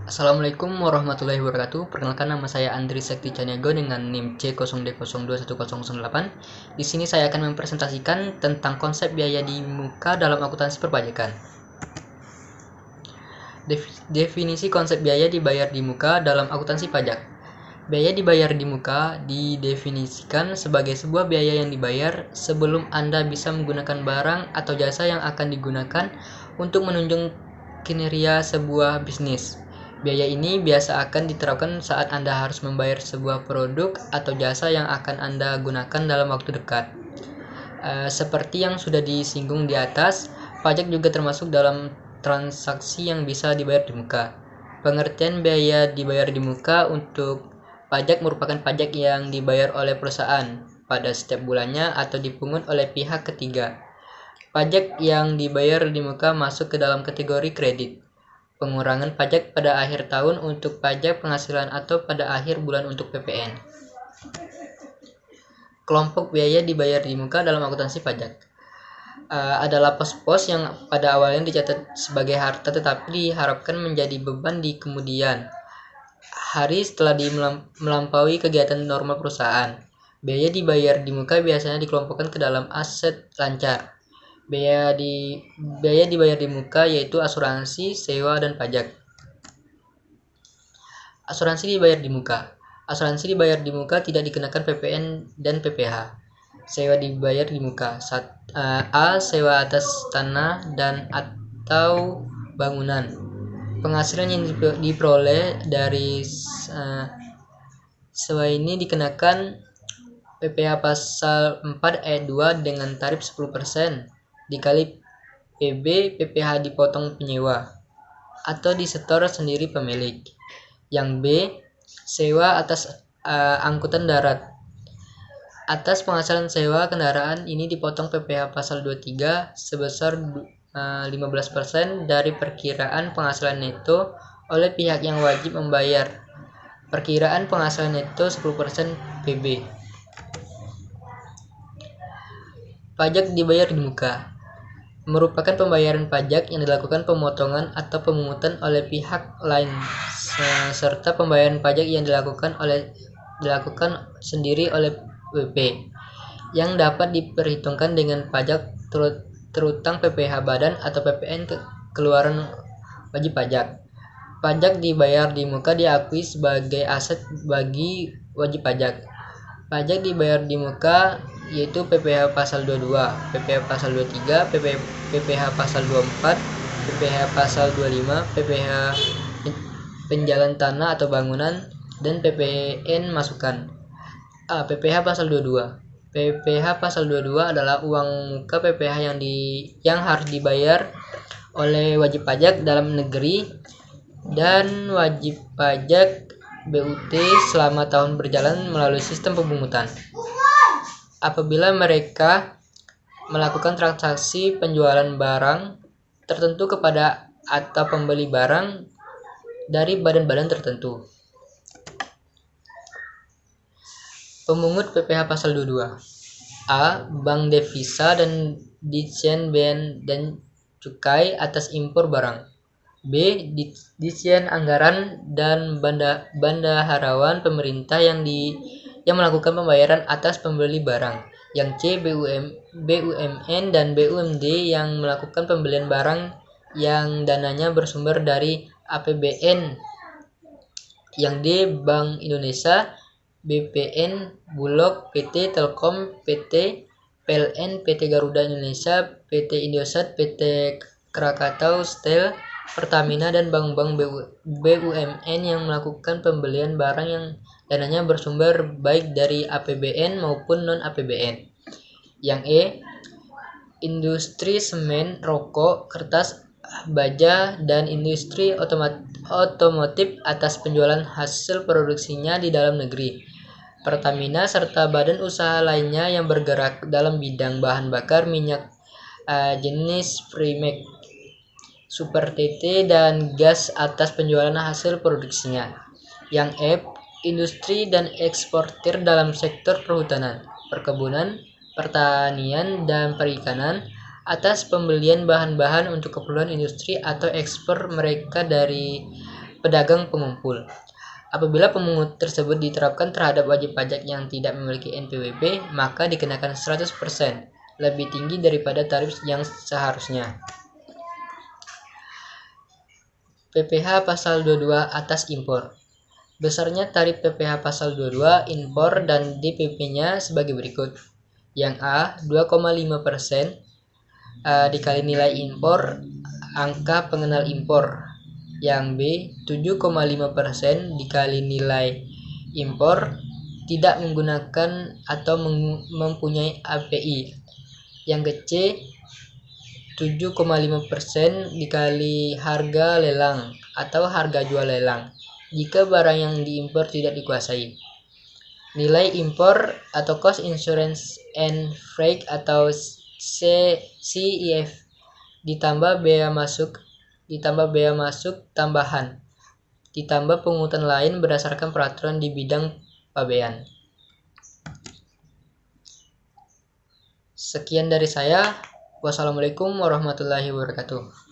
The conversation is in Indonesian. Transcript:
Assalamualaikum warahmatullahi wabarakatuh. Perkenalkan, nama saya Andri Sekti Caniago dengan NIM C0D021008. Di sini saya akan mempresentasikan tentang konsep biaya di muka dalam akuntansi perpajakan. Definisi konsep biaya dibayar di muka dalam akuntansi pajak. Biaya dibayar di muka didefinisikan sebagai sebuah biaya yang dibayar sebelum Anda bisa menggunakan barang atau jasa yang akan digunakan untuk menunjang kinerja sebuah bisnis. Biaya ini biasa akan diterapkan saat Anda harus membayar sebuah produk atau jasa yang akan Anda gunakan dalam waktu dekat. Seperti yang sudah disinggung di atas, pajak juga termasuk dalam transaksi yang bisa dibayar di muka. Pengertian biaya dibayar di muka untuk pajak merupakan pajak yang dibayar oleh perusahaan pada setiap bulannya atau dipungut oleh pihak ketiga. Pajak yang dibayar di muka masuk ke dalam kategori kredit. Pengurangan pajak pada akhir tahun untuk pajak penghasilan atau pada akhir bulan untuk PPN. Kelompok biaya dibayar di muka dalam akuntansi pajak adalah pos-pos yang pada awalnya dicatat sebagai harta tetapi diharapkan menjadi beban di kemudian hari setelah melampaui kegiatan normal perusahaan. Biaya dibayar di muka biasanya dikelompokkan ke dalam aset lancar. Biaya dibayar di muka yaitu asuransi, sewa, dan pajak. Asuransi dibayar di muka. Asuransi dibayar di muka tidak dikenakan PPN dan PPh. Sewa dibayar di muka. A. Sewa atas tanah dan atau bangunan. Penghasilan yang diperoleh dari sewa ini dikenakan PPh pasal 4 ayat 2 dengan tarif 10% dikali PB PPh dipotong penyewa atau disetor sendiri pemilik. Yang B. Sewa atas angkutan darat. Atas penghasilan sewa kendaraan ini dipotong PPh pasal 23 sebesar 15% dari perkiraan penghasilan neto oleh pihak yang wajib membayar. Perkiraan penghasilan neto 10% PB. Pajak dibayar di muka merupakan pembayaran pajak yang dilakukan pemotongan atau pemungutan oleh pihak lain serta pembayaran pajak yang dilakukan sendiri oleh WP yang dapat diperhitungkan dengan pajak terutang PPh badan atau PPN keluaran wajib pajak. Pajak dibayar di muka diakui sebagai aset bagi wajib pajak. Pajak dibayar di muka yaitu PPh pasal 22, PPh pasal 23, PPh pasal 24, PPh pasal 25, PPh penjalan tanah atau bangunan, dan PPN masukan. PPh pasal 22. PPh pasal 22 adalah uang muka PPh yang harus dibayar oleh wajib pajak dalam negeri dan wajib pajak BUT selama tahun berjalan melalui sistem pemungutan. Apabila mereka melakukan transaksi penjualan barang tertentu kepada atau pembeli barang dari badan-badan tertentu. Pemungut PPh pasal 22. A. Bank devisa dan Ditjen Bea dan Cukai atas impor barang. B. Ditjen Anggaran dan Bendaharawan pemerintah yang melakukan pembayaran atas pembeli barang. Yang C. BUMN dan BUMD yang melakukan pembelian barang yang dananya bersumber dari APBN. Yang D. Bank Indonesia, BPN, Bulog, PT Telkom, PT PLN, PT Garuda Indonesia, PT Indosat, PT Krakatau Steel, Pertamina, dan bank-bank BUMN yang melakukan pembelian barang yang dananya bersumber baik dari APBN maupun non-APBN. Yang E. Industri semen, rokok, kertas, baja, dan industri otomotif atas penjualan hasil produksinya di dalam negeri. Pertamina serta badan usaha lainnya yang bergerak dalam bidang bahan bakar minyak jenis Primex, Super TT, dan gas atas penjualan hasil produksinya. Yang F. Industri dan eksportir dalam sektor perhutanan, perkebunan, pertanian, dan perikanan atas pembelian bahan-bahan untuk keperluan industri atau ekspor mereka dari pedagang pengumpul. Apabila pemungut tersebut diterapkan terhadap wajib pajak yang tidak memiliki NPWP, maka dikenakan 100%, lebih tinggi daripada tarif yang seharusnya. PPh Pasal 22 atas impor. Besarnya tarif PPh Pasal 22 impor dan DPP-nya sebagai berikut. Yang A, 2,5% dikali nilai impor angka pengenal impor. Yang B, 7,5% dikali nilai impor tidak menggunakan atau mempunyai API. Yang C, 7,5% dikali harga lelang atau harga jual lelang jika barang yang diimpor tidak dikuasai. Nilai impor atau cost insurance and freight atau CIF ditambah bea masuk tambahan ditambah pungutan lain berdasarkan peraturan di bidang pabean. Sekian dari saya. Wassalamualaikum warahmatullahi wabarakatuh.